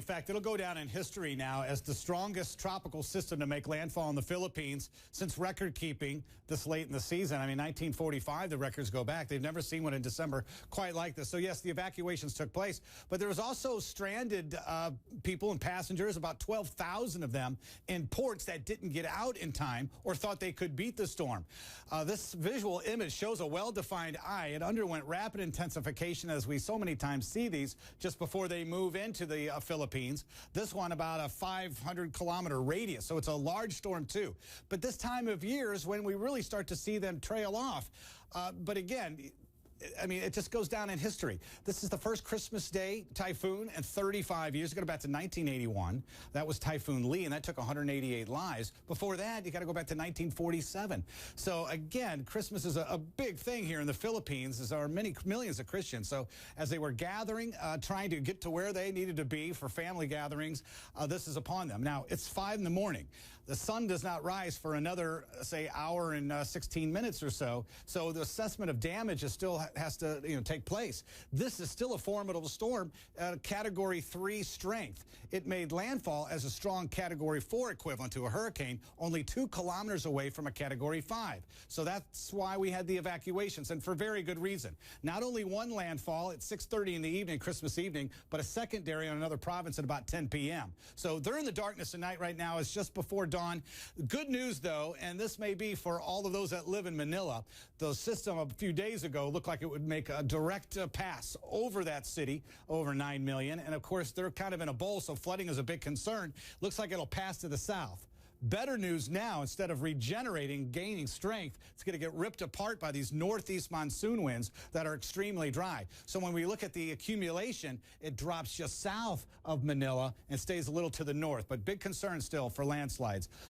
In fact, it'll go down in history now as the strongest tropical system to make landfall in the Philippines since record keeping this late in the season. I mean, 1945, the records go back. They've never seen one in December quite like this. So, yes, the evacuations took place. But there was also stranded people and passengers, about 12,000 of them, in ports that didn't get out in time or thought they could beat the storm. This visual image shows a well-defined eye. It underwent rapid intensification, as we so many times see these, just before they move into the Philippines. This one about a 500-kilometer radius, so it's a large storm too. But this time of year is when we really start to see them trail off. But again, I mean, it just goes down in history. This is the first Christmas Day typhoon in 35 years. You got to go back to 1981. That was Typhoon Lee, and that took 188 lives. Before that, you got to go back to 1947. So again, Christmas is a big thing here in the Philippines, as there are many millions of Christians. So as they were gathering, trying to get to where they needed to be for family gatherings, this is upon them. Now, it's 5 in the morning. The sun does not rise for another, say, hour and 16 minutes or so. So the assessment of damage is still has to take place. This is still a formidable storm, Category 3 strength. It made landfall as a strong Category 4 equivalent to a hurricane, only 2 kilometers away from a Category 5. So that's why we had the evacuations, and for very good reason. Not only one landfall at 6:30 in the evening, Christmas evening, but a secondary on another province at about 10 p.m. So they're in the darkness at night right now. It's just before dawn. Good news, though, and this may be for all of those that live in Manila, the system a few days ago looked like it would make a direct pass over that city, over 9 million. And, of course, they're kind of in a bowl, so flooding is a big concern. Looks like it'll pass to the south. Better news now, instead of regenerating, gaining strength, it's going to get ripped apart by these northeast monsoon winds that are extremely dry. So when we look at the accumulation, it drops just south of Manila and stays a little to the north. But big concern still for landslides.